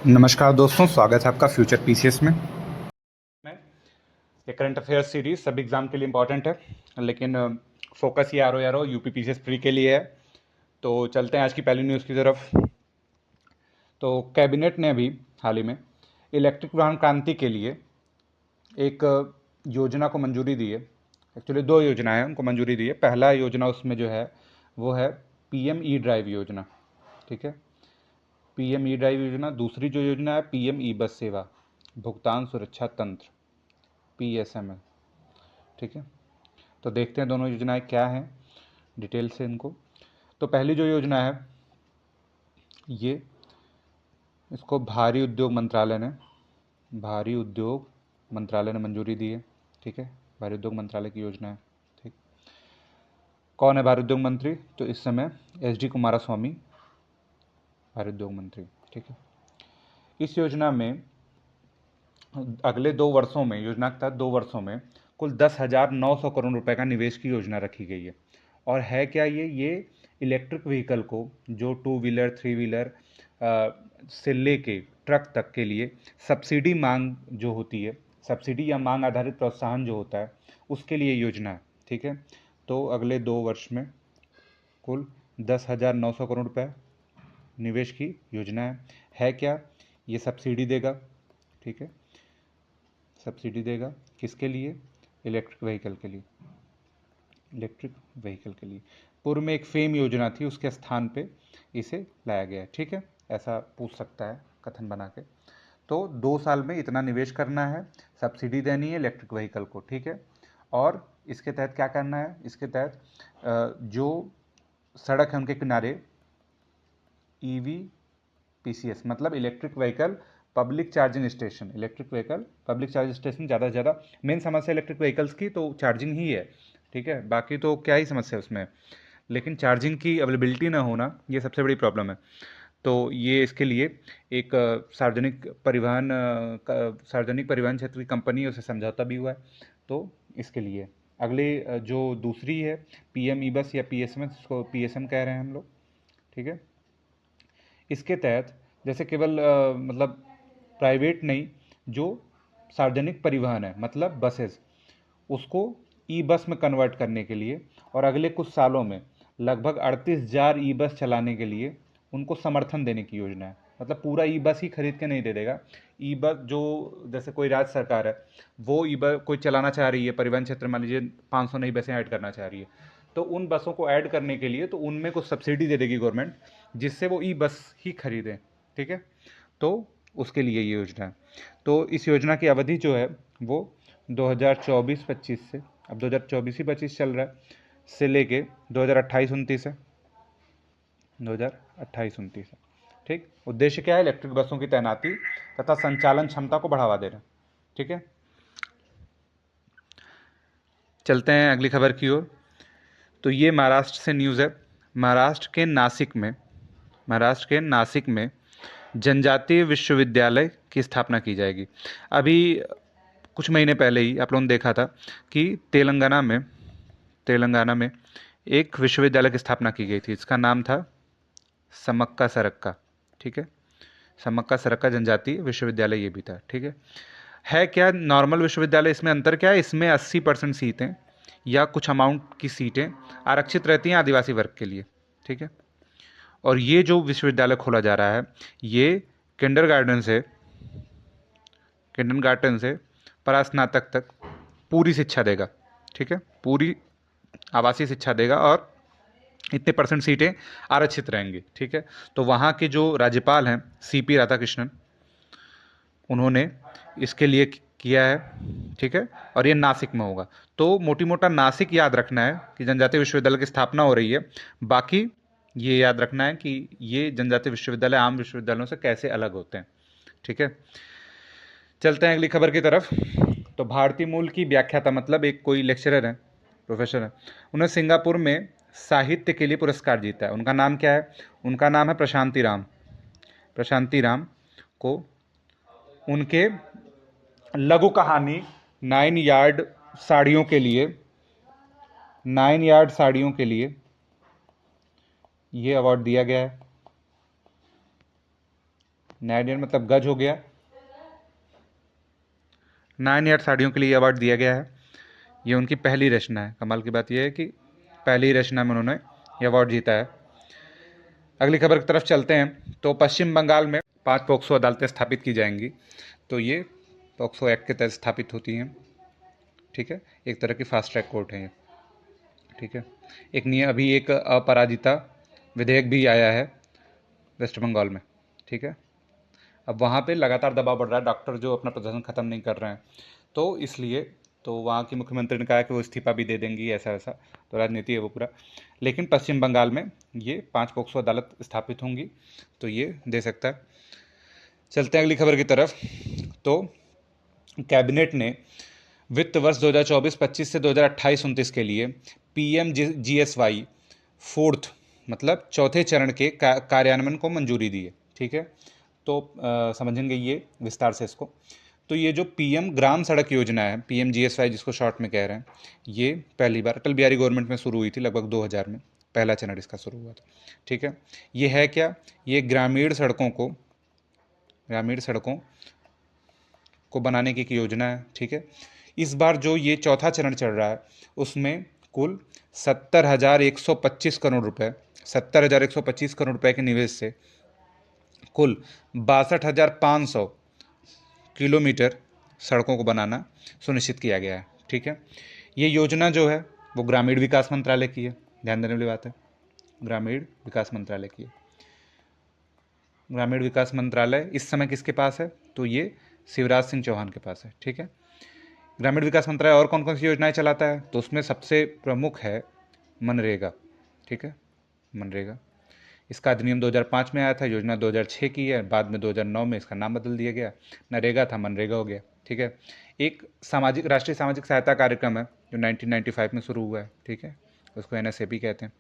नमस्कार दोस्तों, स्वागत है आपका फ्यूचर पीसीएस में। ये करंट अफेयर्स सीरीज सभी एग्जाम के लिए इम्पोर्टेंट है, लेकिन फोकस ये R O UP PCS pre के लिए है। तो चलते हैं आज की पहली न्यूज़ की तरफ। तो कैबिनेट ने अभी हाल ही में इलेक्ट्रिक वाहन क्रांति के लिए एक योजना को मंजूरी दी है। एक्चुअली दो योजनाएं उनको मंजूरी दी है। पहला योजना उसमें जो है वो है पीएम ई ड्राइव योजना। ठीक है, पीएम ई ड्राइव योजना। दूसरी जो योजना है पीएम ई बस सेवा भुगतान सुरक्षा तंत्र, पीएसएमएल। ठीक है, तो देखते हैं दोनों योजनाएं क्या हैं डिटेल से इनको। तो पहली जो योजना है ये, इसको भारी उद्योग मंत्रालय ने मंजूरी दी है। ठीक है, भारी उद्योग मंत्रालय की योजना है। ठीक, कौन है भारी उद्योग मंत्री? तो इस समय एसडी कुमारस्वामी भारी उद्योग मंत्री। ठीक है, इस योजना में अगले 2 वर्षों में, योजना के तहत 2 वर्षों में कुल 10,900 करोड़ रुपए का निवेश की योजना रखी गई है। और है क्या ये इलेक्ट्रिक व्हीकल को, जो 2 व्हीलर 3 व्हीलर से लेके ट्रक तक के लिए सब्सिडी मांग जो होती है, सब्सिडी या मांग आधारित प्रोत्साहन जो होता है, उसके लिए योजना है। ठीक है, तो अगले 2 वर्ष में कुल 10,900 करोड़ रुपए निवेश की योजना है क्या? ये सब्सिडी देगा। ठीक है, सब्सिडी देगा किसके लिए? इलेक्ट्रिक व्हीकल के लिए। इलेक्ट्रिक व्हीकल के लिए पूर्व में एक फेम योजना थी, उसके स्थान पे इसे लाया गया है। ठीक है, ऐसा पूछ सकता है कथन बना के। तो 2 साल में इतना निवेश करना है, सब्सिडी देनी है इलेक्ट्रिक व्हीकल को। ठीक है, और इसके तहत क्या करना है? इसके तहत जो सड़क है उनके किनारे ईवी पीसीएस मतलब electric vehicle public charging station, electric vehicle public charging station ज़्यादा से ज़्यादा। मेन समस्या इलेक्ट्रिक व्हीकल्स की तो चार्जिंग ही है। ठीक है, बाकी तो क्या ही समस्या है उसमें, लेकिन चार्जिंग की अवेलेबिलिटी ना होना ये सबसे बड़ी प्रॉब्लम है। तो ये इसके लिए एक सार्वजनिक परिवहन क्षेत्र की कंपनी है, उसे समझौता भी हुआ है। तो इसके लिए अगले जो दूसरी है पीएम ई बस या पीएसएम, इसको पीएसएम कह रहे हैं हम लोग। ठीक है, इसके तहत जैसे केवल मतलब प्राइवेट नहीं, जो सार्वजनिक परिवहन है मतलब बसेस, उसको ई बस में कन्वर्ट करने के लिए और अगले कुछ सालों में लगभग 38,000 ई बस चलाने के लिए उनको समर्थन देने की योजना है। मतलब पूरा ई बस ही खरीद के नहीं दे देगा। ई बस जो, जैसे कोई राज्य सरकार है वो ई बस कोई चलाना चाह रही है परिवहन क्षेत्र, मान लीजिए 500 नई बसें ऐड करना चाह रही है, तो उन बसों को ऐड करने के लिए तो उनमें कुछ सब्सिडी दे देगी गवर्नमेंट, जिससे वो ई बस ही खरीदें। ठीक है, तो उसके लिए ये योजना है। तो इस योजना की अवधि जो है वो 2024-25 से, अब 2024 ही 25 चल रहा है, से लेके 2028-29 है, 2028-29 है। ठीक, उद्देश्य क्या है? इलेक्ट्रिक बसों की तैनाती तथा संचालन क्षमता को बढ़ावा देना। ठीक है, चलते हैं अगली खबर की ओर। तो ये महाराष्ट्र से न्यूज़ है। महाराष्ट्र के नासिक में जनजातीय विश्वविद्यालय की स्थापना की जाएगी। अभी कुछ महीने पहले ही आप लोगों ने देखा था कि तेलंगाना में एक विश्वविद्यालय की स्थापना की गई थी। इसका नाम था समक्का सरक्का। ठीक है, समक्का सरक्का जनजातीय विश्वविद्यालय ये भी था। ठीक है क्या नॉर्मल विश्वविद्यालय? इसमें अंतर क्या है? इसमें 80% सीटें या कुछ अमाउंट की सीटें आरक्षित रहती हैं आदिवासी वर्ग के लिए। ठीक है, और ये जो विश्वविद्यालय खोला जा रहा है ये किंडरगार्टन से परास्नातक तक पूरी शिक्षा देगा। ठीक है, पूरी आवासीय शिक्षा देगा और इतने % सीटें आरक्षित रहेंगी। ठीक है, तो वहाँ के जो राज्यपाल हैं सीपी राधाकृष्णन, उन्होंने इसके लिए किया है। ठीक है, और ये नासिक में होगा। तो मोटी मोटा नासिक याद रखना है कि जनजातीय विश्वविद्यालय की स्थापना हो रही है। बाकी ये याद रखना है कि ये जनजातीय विश्वविद्यालय आम विश्वविद्यालयों से कैसे अलग होते हैं। ठीक है, चलते हैं अगली खबर की तरफ। तो भारतीय मूल की व्याख्याता मतलब एक कोई लेक्चरर है, प्रोफेसर है, उन्होंने सिंगापुर में साहित्य के लिए पुरस्कार जीता है। उनका नाम क्या है? उनका नाम है प्रशांति राम को उनके लघु कहानी 9 यार्ड साड़ियों के लिए ये अवार्ड दिया गया है। 9 ईयर मतलब गज हो गया। 9 ईयर साड़ियों के लिए अवार्ड दिया गया है। ये उनकी पहली रचना है। कमाल की बात यह है कि पहली रचना में उन्होंने ये अवार्ड जीता है। अगली खबर की तरफ चलते हैं। तो पश्चिम बंगाल में 5 पोक्सो अदालतें स्थापित की जाएंगी। तो ये पोक्सो एक्ट के तहत स्थापित होती हैं। ठीक है, एक तरह की फास्ट ट्रैक कोर्ट है ये। ठीक है, एक नियम अभी एक अपराजिता विधेयक भी आया है वेस्ट बंगाल में। ठीक है, अब वहाँ पे लगातार दबाव बढ़ रहा है, डॉक्टर जो अपना प्रदर्शन ख़त्म नहीं कर रहे हैं, तो इसलिए तो वहाँ की मुख्यमंत्री ने कहा कि वो इस्तीफा भी दे देंगी, ऐसा वैसा, तो राजनीति है वो पूरा। लेकिन पश्चिम बंगाल में ये 5 पोक्सो अदालत स्थापित होंगी, तो ये दे सकता है। चलते हैं अगली खबर की तरफ। तो कैबिनेट ने वित्त वर्ष 2024-25 से 2028-29 के लिए PMGSY फोर्थ मतलब चौथे चरण के कार्यान्वयन को मंजूरी दी है। ठीक है, तो समझेंगे ये विस्तार से इसको। तो ये जो PM ग्राम सड़क योजना है, PMGSY जिसको शॉर्ट में कह रहे हैं, ये पहली बार अटल बिहारी गवर्नमेंट में शुरू हुई थी, लगभग 2000 में पहला चरण इसका शुरू हुआ था। ठीक है, ये है क्या, ये ग्रामीण सड़कों को बनाने की एक योजना है। ठीक है, इस बार जो ये चौथा चरण चल रहा है उसमें कुल 70,125 करोड़ रुपए 70,125 करोड़ रुपए के निवेश से कुल 62,500 किलोमीटर सड़कों को बनाना सुनिश्चित किया गया है। ठीक है, ये योजना जो है वो ग्रामीण विकास मंत्रालय की है, ध्यान देने वाली बात है, ग्रामीण विकास मंत्रालय की है। ग्रामीण विकास मंत्रालय इस समय किसके पास है, तो ये शिवराज सिंह चौहान के पास है। ठीक है, ग्रामीण विकास मंत्रालय और कौन कौन सी योजनाएं चलाता है, तो उसमें सबसे प्रमुख है मनरेगा। ठीक है, मनरेगा, इसका अधिनियम 2005 में आया था, योजना 2006 की है, बाद में 2009 में इसका नाम बदल दिया गया, नरेगा था मनरेगा हो गया। ठीक है, एक राष्ट्रीय सामाजिक सहायता कार्यक्रम है जो 1995 में शुरू हुआ है। ठीक है, उसको NSAP कहते हैं।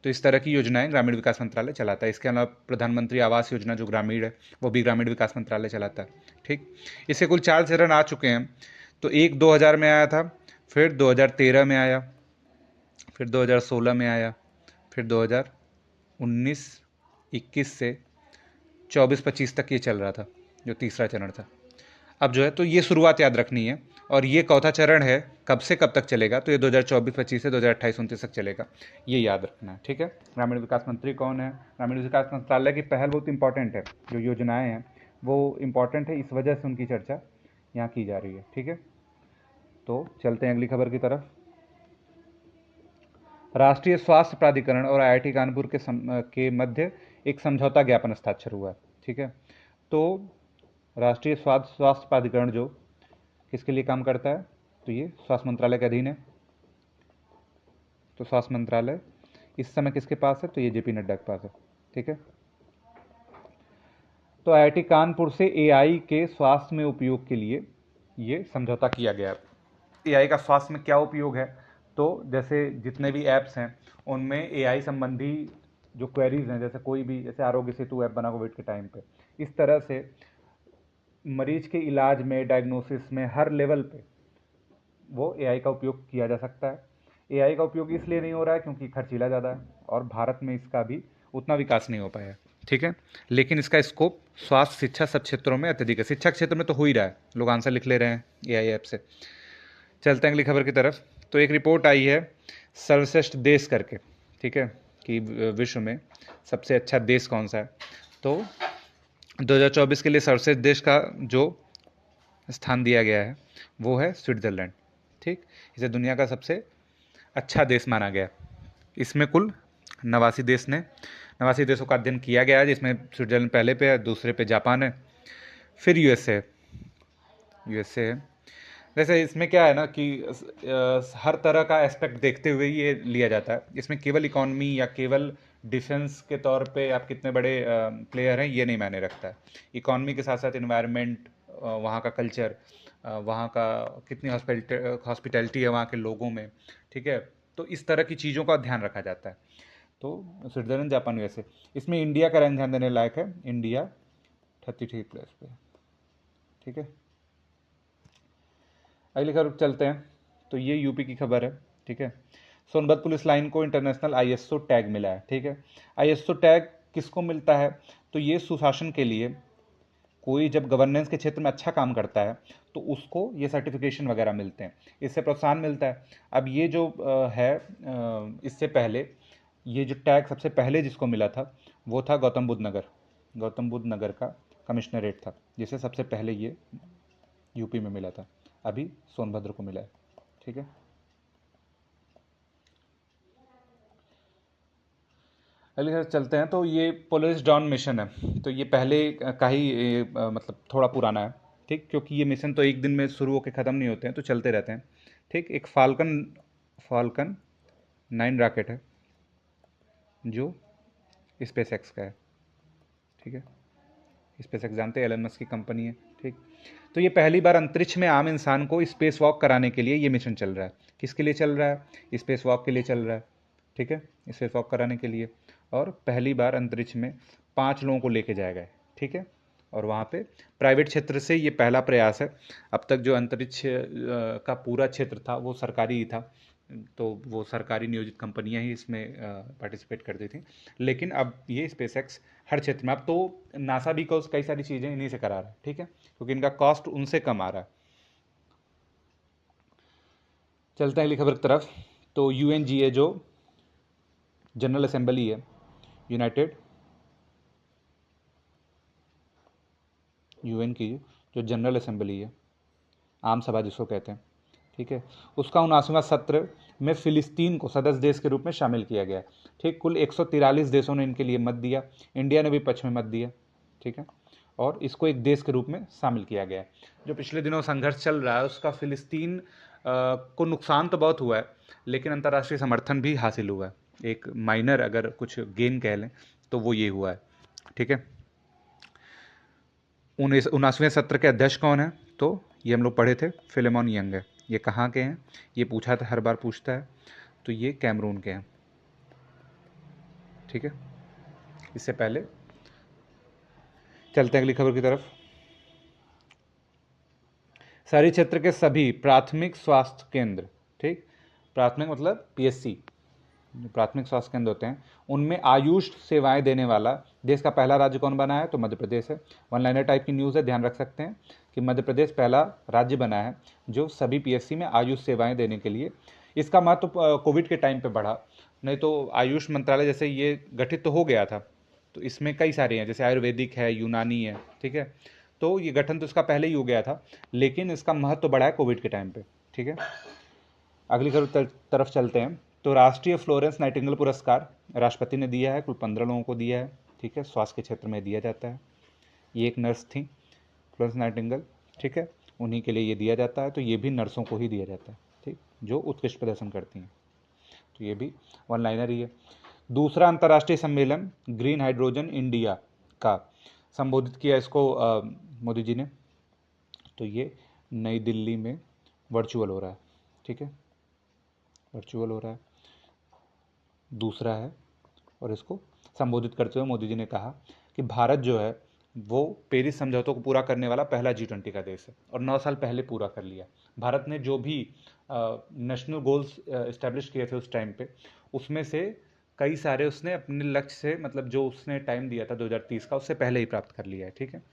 तो इस तरह की योजनाएं ग्रामीण विकास मंत्रालय चलाता है। इसके अलावा प्रधानमंत्री आवास योजना जो ग्रामीण है वो भी ग्रामीण विकास मंत्रालय चलाता है। ठीक, इससे कुल 4 चरण आ चुके हैं। तो एक 2000 में आया था, फिर 2013 में आया, फिर 2016 में आया, फिर 2019-21 से 24-25 तक ये चल रहा था, जो तीसरा चरण था। अब जो है तो ये शुरुआत याद रखनी है, और ये चौथा चरण है, कब से कब तक चलेगा, तो ये 2024-25 से 2028-29 तक चलेगा, ये याद रखना है। ठीक है, ग्रामीण विकास मंत्री कौन है, ग्रामीण विकास मंत्रालय की पहल बहुत इंपॉर्टेंट है, जो योजनाएं हैं वो इंपॉर्टेंट है, इस वजह से उनकी चर्चा यहाँ की जा रही है। ठीक है, तो चलते हैं अगली खबर की तरफ। राष्ट्रीय स्वास्थ्य प्राधिकरण और IIT कानपुर के मध्य एक समझौता ज्ञापन हस्ताक्षर हुआ है। ठीक है, तो राष्ट्रीय स्वास्थ्य प्राधिकरण जो किसके लिए काम करता है, तो ये स्वास्थ्य मंत्रालय के अधीन है। तो स्वास्थ्य मंत्रालय इस समय किसके पास है, तो ये JP नड्डा के पास है। ठीक है, तो IIT कानपुर से AI के स्वास्थ्य में उपयोग के लिए ये समझौता किया गया है। AI का स्वास्थ्य में क्या उपयोग है, तो जैसे जितने भी ऐप्स हैं उनमें AI संबंधी जो क्वेरीज हैं, जैसे कोई भी, जैसे आरोग्य सेतु ऐप बना कोविड के टाइम पे, इस तरह से मरीज के इलाज में, डायग्नोसिस में, हर लेवल पे वो AI का उपयोग किया जा सकता है। AI का उपयोग इसलिए नहीं हो रहा है क्योंकि खर्चीला ज़्यादा है और भारत में इसका भी उतना विकास नहीं हो पाया। ठीक है, लेकिन इसका स्कोप स्वास्थ्य, शिक्षा, सब क्षेत्रों में अत्यधिक है। शिक्षा क्षेत्र में तो हो ही रहा है, लोग आंसर लिख ले रहे हैं AI ऐप से। चलते हैं अगली खबर की तरफ। तो एक रिपोर्ट आई है सर्वश्रेष्ठ देश करके, ठीक है, कि विश्व में सबसे अच्छा देश कौन सा है। तो 2024 के लिए सर्वश्रेष्ठ देश का जो स्थान दिया गया है वो है स्विट्ज़रलैंड। ठीक, इसे दुनिया का सबसे अच्छा देश माना गया। इसमें कुल 89 देशों का अध्ययन किया गया है, जिसमें स्विट्ज़रलैंड पहले पे है, दूसरे पे जापान है, फिर यूएसए है। वैसे इसमें क्या है ना कि हर तरह का एस्पेक्ट देखते हुए ये लिया जाता है। इसमें केवल इकॉनमी या केवल डिफेंस के तौर पे आप कितने बड़े प्लेयर हैं ये नहीं मायने रखता है। इकॉनमी के साथ साथ इन्वायरमेंट, वहाँ का कल्चर, वहाँ का कितनी हॉस्पिटैलिटी है वहाँ के लोगों में। ठीक है, तो इस तरह की चीज़ों का ध्यान रखा जाता है। तो स्विट्ज़रलैंड, जापान, यूएसए। इसमें इंडिया का रैंक ध्यान देने लायक है, इंडिया 33 प्लेस पे। ठीक है, अगली खबर चलते हैं। तो ये यूपी की खबर है। ठीक है, सोनभद्र पुलिस लाइन को इंटरनेशनल ISO टैग मिला है। ठीक है, ISO टैग किसको मिलता है? तो ये सुशासन के लिए, कोई जब गवर्नेंस के क्षेत्र में अच्छा काम करता है तो उसको ये सर्टिफिकेशन वगैरह मिलते हैं, इससे प्रोत्साहन मिलता है। अब ये जो इससे पहले ये जो टैग सबसे पहले जिसको मिला था वो था गौतम बुद्ध नगर का कमिश्नरेट था, जिसे सबसे पहले ये यूपी में मिला था। अभी सोनभद्र को मिला है। ठीक है, अगली तरफ चलते हैं। तो ये पोलिस डॉन मिशन है, तो ये पहले का ही मतलब थोड़ा पुराना है। ठीक, क्योंकि ये मिशन तो एक दिन में शुरू होकर ख़त्म नहीं होते हैं, तो चलते रहते हैं। ठीक, एक फाल्कन 9 रॉकेट है जो स्पेस एक्स का है। ठीक है, स्पेस एक्स जानते हैं, एलन मस्क की कंपनी है। ठीक, तो ये पहली बार अंतरिक्ष में आम इंसान को स्पेस वॉक कराने के लिए ये मिशन चल रहा है। किसके लिए चल रहा है? स्पेस वॉक के लिए चल रहा है। ठीक है, स्पेस वॉक कराने के लिए, और पहली बार अंतरिक्ष में 5 लोगों को लेके जाया गया है। ठीक है, और वहाँ पे प्राइवेट क्षेत्र से ये पहला प्रयास है। अब तक जो अंतरिक्ष का पूरा क्षेत्र था वो सरकारी ही था, तो वो सरकारी नियोजित कंपनियां ही इसमें पार्टिसिपेट करती थी। लेकिन अब ये स्पेस एक्स हर क्षेत्र में, अब तो नासा भी कई सारी चीज़ें इन्हीं से करा रहा है। ठीक है, क्योंकि इनका कॉस्ट उनसे कम आ रहा है। चलते हैं अगली खबर की तरफ। तो यूएनजीए जो जनरल असेंबली है, यूनाइटेड यूएन की जो जनरल असेंबली है, आम सभा जिसको कहते हैं, ठीक है, उसका 79वां सत्र में फिलिस्तीन को सदस्य देश के रूप में शामिल किया गया। ठीक, कुल 143 देशों ने इनके लिए मत दिया, इंडिया ने भी पक्ष में मत दिया। ठीक है, और इसको एक देश के रूप में शामिल किया गया। जो पिछले दिनों संघर्ष चल रहा है उसका फिलिस्तीन को नुकसान तो बहुत हुआ है, लेकिन अंतर्राष्ट्रीय समर्थन भी हासिल हुआ है। एक माइनर अगर कुछ गेन कह लें तो वो ये हुआ है। ठीक है, 79वें सत्र के अध्यक्ष कौन है? तो ये हम लोग पढ़े थे, फिलेमॉन यंग है। ये कहाँ के हैं? ये पूछा था, हर बार पूछता है। तो ये कैमरून के हैं। ठीक है, इससे पहले चलते हैं अगली खबर की तरफ। शहरी क्षेत्र के सभी प्राथमिक स्वास्थ्य केंद्र, ठीक, प्राथमिक मतलब पीएससी, जो प्राथमिक स्वास्थ्य केंद्र होते हैं, उनमें आयुष सेवाएं देने वाला देश का पहला राज्य कौन बना है? तो मध्य प्रदेश है। वन लाइनर टाइप की न्यूज़ है, ध्यान रख सकते हैं कि मध्य प्रदेश पहला राज्य बना है जो सभी पीएससी में आयुष सेवाएं देने के लिए। इसका महत्व कोविड के टाइम पे बढ़ा, नहीं तो आयुष मंत्रालय जैसे ये गठित तो हो गया था, तो इसमें कई सारे हैं, जैसे आयुर्वेदिक है, यूनानी है। ठीक है, तो ये गठन तो इसका पहले ही हो गया था, लेकिन इसका महत्व बढ़ा है कोविड के टाइम पे। ठीक है, अगली तरफ चलते हैं। तो राष्ट्रीय फ्लोरेंस नाइटिंगेल पुरस्कार राष्ट्रपति ने दिया है, कुल 15 लोगों को दिया है। ठीक है, स्वास्थ्य के क्षेत्र में दिया जाता है। ये एक नर्स थी, फ्लोरेंस नाइटिंगेल। ठीक है, उन्हीं के लिए ये दिया जाता है, तो ये भी नर्सों को ही दिया जाता है, ठीक, जो उत्कृष्ट प्रदर्शन करती हैं। तो ये भी वन लाइनर ही है। दूसरा अंतर्राष्ट्रीय सम्मेलन ग्रीन हाइड्रोजन इंडिया का संबोधित किया इसको मोदी जी ने। तो ये नई दिल्ली में वर्चुअल हो रहा है। ठीक है, वर्चुअल हो रहा है, दूसरा है। और इसको संबोधित करते हुए मोदी जी ने कहा कि भारत जो है वो पेरिस समझौतों को पूरा करने वाला पहला G20 का देश है, और 9 साल पहले पूरा कर लिया। भारत ने जो भी नेशनल गोल्स इस्टेब्लिश किए थे उस टाइम पे, उसमें से कई सारे उसने अपने लक्ष्य से, मतलब जो उसने टाइम दिया था 2030 का, उससे पहले ही प्राप्त कर लिया है। ठीक है,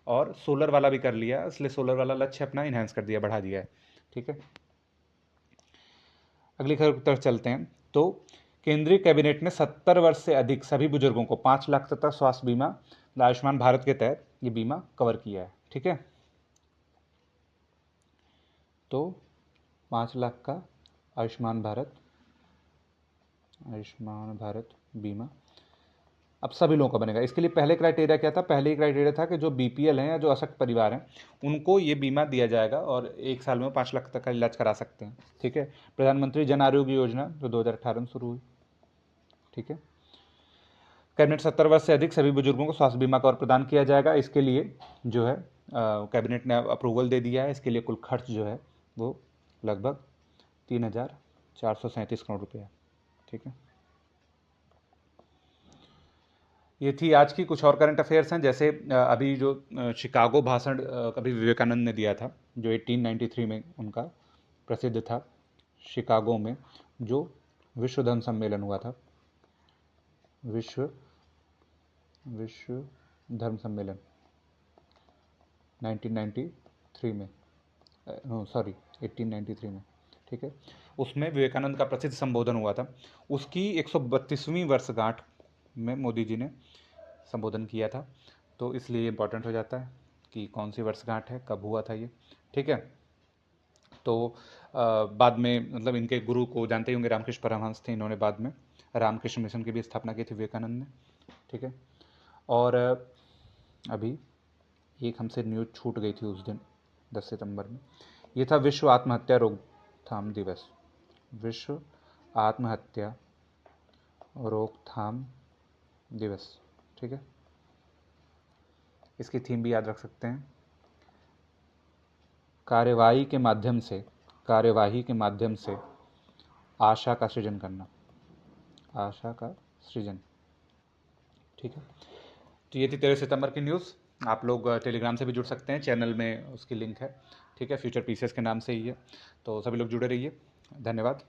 और सोलर वाला भी कर लिया, इसलिए सोलर वाला लक्ष्य अपना इन्हेंस कर दिया, बढ़ा दिया है। ठीक है, अगली खबर की तरफ चलते हैं। तो केंद्रीय कैबिनेट ने 70 वर्ष से अधिक सभी बुजुर्गों को 5 लाख तक स्वास्थ्य बीमा आयुष्मान भारत के तहत ये बीमा कवर किया है। ठीक है, तो 5 लाख का आयुष्मान भारत बीमा अब सभी लोगों का बनेगा। इसके लिए पहले क्राइटेरिया क्या था? पहले ही क्राइटेरिया था कि जो बीपीएल हैं या जो अशक्त परिवार हैं उनको ये बीमा दिया जाएगा, और 1 साल में 5 लाख तक का इलाज करा सकते हैं। ठीक है, प्रधानमंत्री जन आरोग्य योजना जो 2018 में शुरू हुई। ठीक है, कैबिनेट 70 वर्ष से अधिक सभी बुजुर्गों को स्वास्थ्य बीमा कवर प्रदान किया जाएगा। इसके लिए जो है कैबिनेट ने अप्रूवल दे दिया है। इसके लिए कुल खर्च जो है वो लगभग 3,437 करोड़ रुपये है। ठीक है, ये थी आज की कुछ और करंट अफेयर्स हैं। जैसे अभी जो शिकागो भाषण कभी विवेकानंद ने दिया था, जो 1893 में उनका प्रसिद्ध था, शिकागो में जो विश्व धर्म सम्मेलन हुआ था, विश्व विश्व धर्म सम्मेलन 1993 में, सॉरी 1893 में, ठीक है। उसमें विवेकानंद का प्रसिद्ध संबोधन हुआ था। उसकी 132वीं वर्षगांठ में मोदी जी ने संबोधन किया था, तो इसलिए इम्पोर्टेंट हो जाता है कि कौन सी वर्षगांठ है, कब हुआ था ये, ठीक है। तो बाद में मतलब इनके गुरु को जानते ही होंगे, रामकृष्ण परमहंस थे, इन्होंने बाद में रामकृष्ण मिशन की भी स्थापना की थी विवेकानंद ने, ठीक है। और अभी एक हमसे न्यूज़ छूट गई थी उस दिन 10 सितंबर में, ये था विश्व आत्महत्या रोकथाम दिवस। विश्व आत्महत्या रोकथाम दिवस, ठीक है। इसकी थीम भी याद रख सकते हैं, कार्यवाही के माध्यम से आशा का सृजन करना, आशा का सृजन, ठीक है। तो ये थी 13 सितंबर की न्यूज़। आप लोग टेलीग्राम से भी जुड़ सकते हैं, चैनल में उसकी लिंक है, ठीक है, फ्यूचर पीसेस के नाम से ही है। तो सभी लोग जुड़े रहिए, धन्यवाद।